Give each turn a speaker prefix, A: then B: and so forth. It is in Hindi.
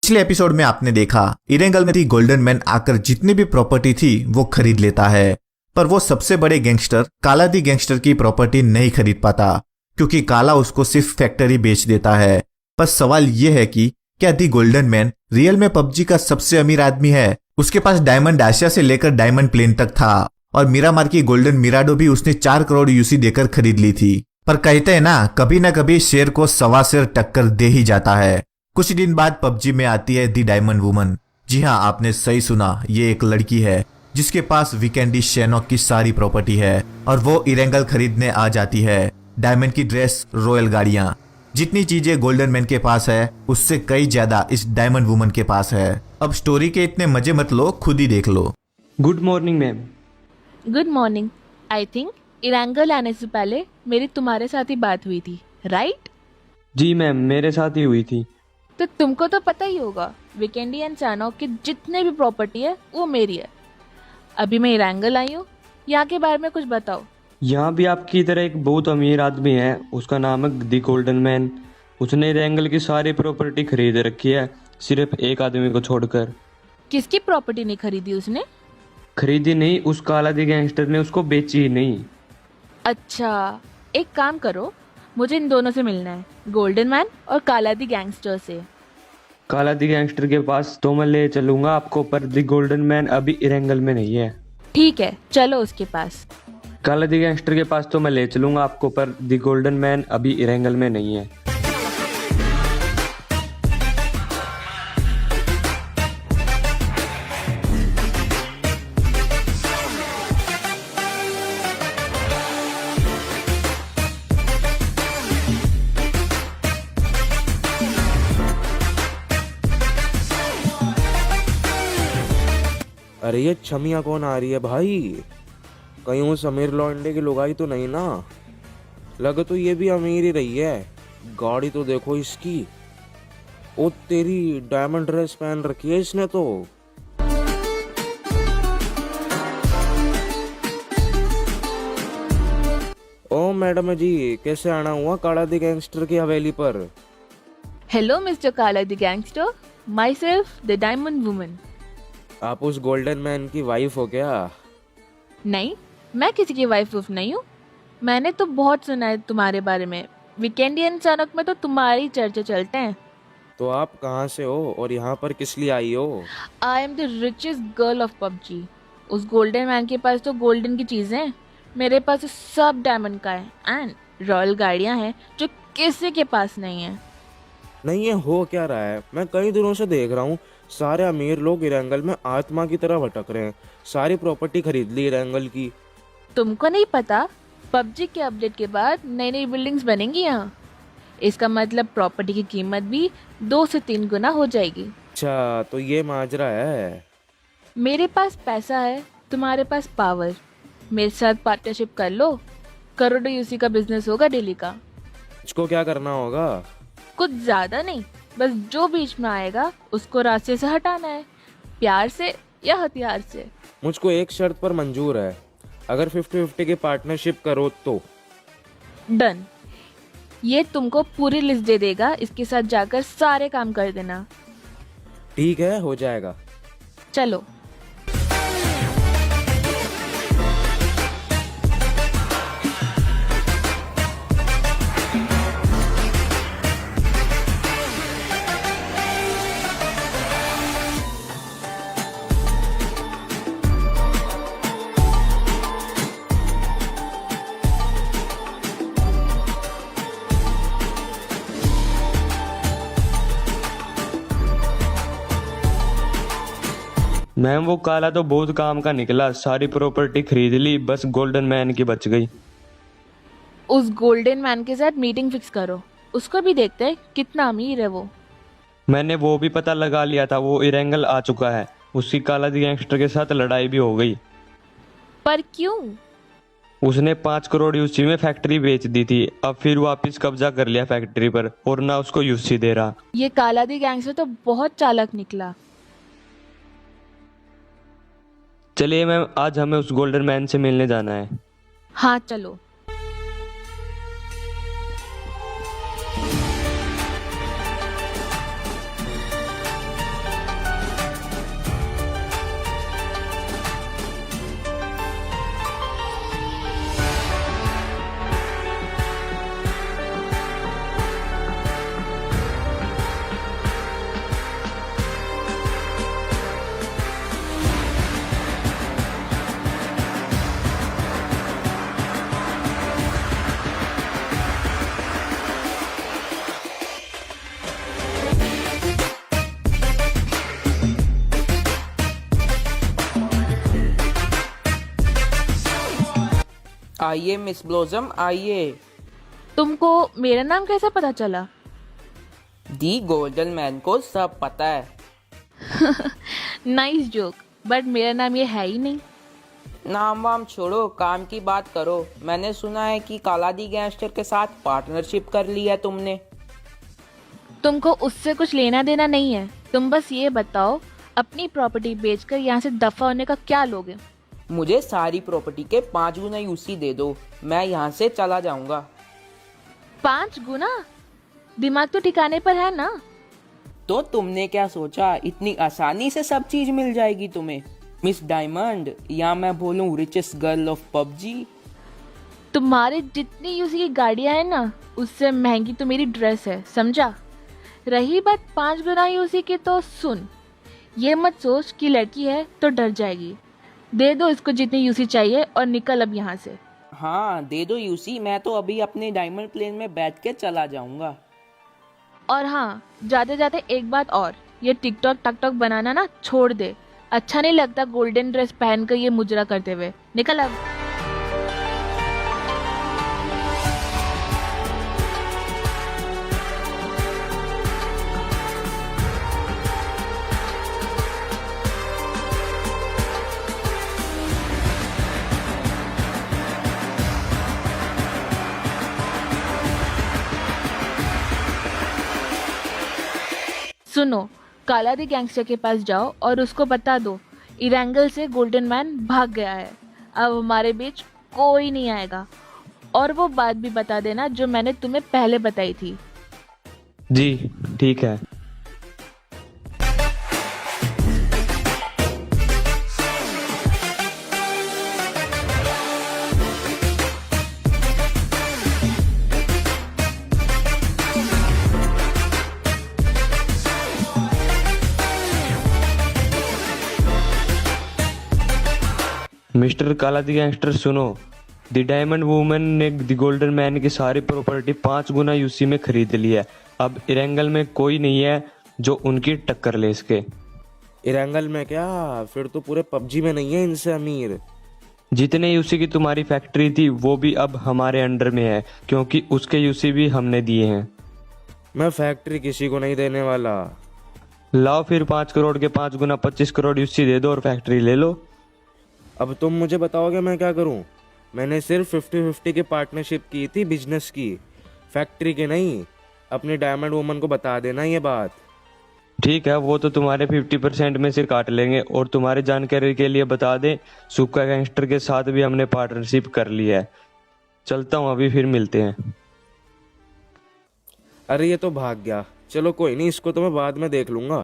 A: पिछले एपिसोड में आपने देखा इरेंगल में थी गोल्डन मैन आकर जितनी भी प्रॉपर्टी थी वो खरीद लेता है, पर वो सबसे बड़े गैंगस्टर काला दी गैंगस्टर की प्रॉपर्टी नहीं खरीद पाता क्योंकि काला उसको सिर्फ फैक्ट्री बेच देता है। पर सवाल ये है कि क्या दी गोल्डन मैन रियल में पबजी का सबसे अमीर आदमी है? उसके पास डायमंड आशिया से लेकर डायमंड प्लेन तक था और मिरामार की गोल्डन मिराडो भी उसने 4 करोड़ यूसी देकर खरीद ली थी। पर कहते हैं ना कभी शेर को सवा शेर टक्कर दे ही जाता है। कुछ दिन बाद पबजी में आती है दी डायमंड वुमन। जी हाँ, आपने सही सुना, ये एक लड़की है जिसके पास वीकेंडी शेनॉक की सारी प्रॉपर्टी है और वो इरेंगल खरीदने आ जाती है। डायमंड की ड्रेस, रॉयल गाड़ियां, जितनी चीजें गोल्डन मैन के पास है उससे कई ज्यादा इस डायमंड वुमन के पास है। अब स्टोरी के इतने मजे मत लो, खुद ही देख लो।
B: Good morning ma'am.
C: Good morning. I think इरेंगल आने से पहले मेरी तुम्हारे साथ ही बात हुई थी, राइट?
B: जी मैम, मेरे साथ ही हुई थी।
C: तो तुमको तो पता ही होगा वीकेंडी एंड चानॉक की जितने भी प्रॉपर्टी है वो मेरी है। अभी मैं इरेंगल आई हूँ, यहाँ के बारे में कुछ बताओ।
B: यहाँ भी आपकी तरह एक बहुत अमीर आदमी है, उसका नाम है दी गोल्डन मैन। उसने रेंगल की सारी प्रॉपर्टी खरीद रखी है, सिर्फ एक आदमी को छोड़कर।
C: किसकी प्रॉपर्टी नहीं खरीदी उसने?
B: खरीदी नहीं, उस काला दी गैंगस्टर ने उसको बेची ही नहीं।
C: अच्छा, एक काम करो, मुझे इन दोनों से मिलना है, गोल्डन मैन और काला दी गैंगस्टर से।
B: काला दी गैंगस्टर के पास तो मैं ले चलूंगा आपको, पर दी गोल्डन मैन अभी इरेंगल में नहीं है।
C: ठीक है, चलो उसके पास।
B: काला दी गैंगस्टर के पास तो मैं ले चलूंगा आपको, पर दी गोल्डन मैन अभी इरेंगल में नहीं है।
D: अरे ये छमिया कौन आ रही है भाई? कहीं वो समीर लौंडे की लुगाई तो नहीं ना? लगे तो ये भी अमीर ही रही है। गाड़ी तो देखो इसकी। ओ तेरी, डायमंड ड्रेस पहन रखी है इसने तो। ओ मैडम जी, कैसे आना हुआ काला दी गैंगस्टर की हवेली पर?
C: Hello mister Kala the gangster, myself the diamond woman.
D: आप उस गोल्डन मैन की वाइफ हो क्या?
C: नहीं, मैं किसी की वाइफ वुफ नहीं हूँ। मैंने तो बहुत सुना है तुम्हारे बारे में। वीकेंडी एंड चाणक्य में तो तुम्हारी चर्चे चलते हैं।
D: तो आप कहाँ से हो और यहाँ पर किस लिए आई हो?
C: I am the richest girl of PUBG. उस गोल्डन मैन के पास तो गोल्डन की चीजें हैं, मेरे पास सब डायमंड का है एंड रॉयल गाड़ियाँ हैं जो किसी के पास नहीं है।
D: नहीं, ये हो क्या रहा है? मैं कई दिनों से देख रहा हूँ सारे अमीर लोग इरेंगल में आत्मा की तरह भटक रहे हैं। सारी प्रॉपर्टी खरीद ली इरेंगल की।
C: तुमको नहीं पता, पबजी के अपडेट के बाद नई नई बिल्डिंग्स बनेंगी यहाँ। इसका मतलब प्रॉपर्टी की कीमत भी 2 से 3 गुना हो जाएगी।
D: अच्छा, तो ये माजरा है।
C: मेरे पास पैसा है, तुम्हारे पास पावर। मेरे साथ पार्टनरशिप कर लो, करोड़ों यूसी का बिजनेस होगा डेली का।
D: इसको क्या करना होगा?
C: कुछ ज्यादा नहीं, बस जो बीच में आएगा उसको रास्ते से हटाना है, प्यार से या हथियार से।
D: मुझको एक शर्त पर मंजूर है, अगर 50-50 की पार्टनरशिप करो तो।
C: डन। ये तुमको पूरी लिस्ट दे देगा, इसके साथ जाकर सारे काम कर देना।
D: ठीक है, हो जाएगा।
C: चलो।
B: मैम, वो काला तो बहुत काम का निकला, सारी प्रॉपर्टी खरीद ली, बस गोल्डन मैन की बच गई।
C: उस गोल्डन मैन के साथ मीटिंग फिक्स करो, उसको भी देखते हैं कितना अमीर है वो।
B: मैंने वो भी पता लगा लिया था, वो इरेंगल आ चुका है। उसकी काला दी गैंगस्टर के साथ लड़ाई भी हो गई।
C: पर क्यों?
B: उसने 5 करोड़ यूसी में फैक्ट्री बेच दी थी, अब फिर वापस कब्जा कर लिया फैक्ट्री पर और ना उसको यूसी दे रहा।
C: ये काला दी गैंगस्टर तो बहुत चालाक निकला।
B: चलिए मैम, आज हमें उस गोल्डन मैन से मिलने जाना है।
C: हाँ चलो।
E: आइए मिस ब्लॉसम आइए।
C: तुमको मेरा नाम कैसे पता चला?
E: दी गोल्डन मैन को सब पता है।
C: नाइस जोक, बट मेरा नाम ये है ही नहीं।
E: नाम वाम छोड़ो, काम की बात करो। मैंने सुना है कि काला दी गैंगस्टर के साथ पार्टनरशिप कर ली है तुमने।
C: तुमको उससे कुछ लेना देना नहीं है। तुम बस ये बताओ, अपनी प्रॉपर्टी बेचकर यहाँ से दफा होने का क्या लोगे?
E: मुझे सारी प्रॉपर्टी के 5 गुना यूसी दे दो, मैं यहाँ से चला जाऊंगा।
C: 5 गुना? दिमाग तो ठिकाने पर है ना?
E: तो तुमने क्या सोचा इतनी आसानी से सब चीज मिल जाएगी तुम्हें, मिस डायमंड, या मैं बोलूं रिचेस्ट गर्ल ऑफ पबजी?
C: तुम्हारे जितनी यूसी की गाड़ियां हैं ना, उससे महंगी तो मेरी ड्रेस है, समझा? रही बात 5 गुना यूसी की, तो सुन, ये मत सोच कि लड़की है तो डर जाएगी। दे दो इसको जितनी यूसी चाहिए और निकल अब यहाँ से।
E: हाँ दे दो यूसी, मैं तो अभी अपने डायमंड प्लेन में बैठ के चला जाऊंगा।
C: और हाँ, जाते जाते एक बात और, ये टिकटॉक टकटॉक बनाना ना छोड़ दे। अच्छा नहीं लगता गोल्डन ड्रेस पहनकर ये मुजरा करते हुए। निकल अब। सुनो, काला दी गैंगस्टर के पास जाओ और उसको बता दो इरेंगल से गोल्डन मैन भाग गया है। अब हमारे बीच कोई नहीं आएगा। और वो बात भी बता देना जो मैंने तुम्हें पहले बताई थी।
B: जी ठीक है। मिस्टर काला दी गैंगस्टर सुनो, द डायमंड वुमन ने द गोल्डन मैन की सारी प्रॉपर्टी 5 गुना यूसी में खरीद ली है। अब इरेंगल में कोई नहीं है जो उनकी टक्कर ले सके।
D: इरेंगल में क्या? फिर तो पूरे पबजी में नहीं है इनसे अमीर।
B: जितने यूसी की तुम्हारी फैक्ट्री थी वो भी अब हमारे अंडर में है, क्योंकि उसके यूसी भी हमने दिए हैं।
D: मैं फैक्ट्री किसी को नहीं देने वाला।
B: लाओ फिर 5 करोड़ के 5 गुना 25 करोड़ यूसी दे दो और फैक्ट्री ले लो।
D: अब तुम मुझे बताओगे मैं क्या करूं? मैंने सिर्फ 50-50 की पार्टनरशिप की थी, बिजनेस की, फैक्ट्री की नहीं। अपनी डायमंड वुमन को बता देना ये बात।
B: ठीक है, वो तो तुम्हारे 50% में से काट लेंगे। और तुम्हारी जानकारी के लिए बता दें, सुक्का गैंगस्टर के साथ भी हमने पार्टनरशिप कर ली है। चलता हूँ अभी, फिर मिलते हैं।
D: अरे ये तो भाग गया। चलो कोई नहीं, इसको तो मैं बाद में देख लूंगा।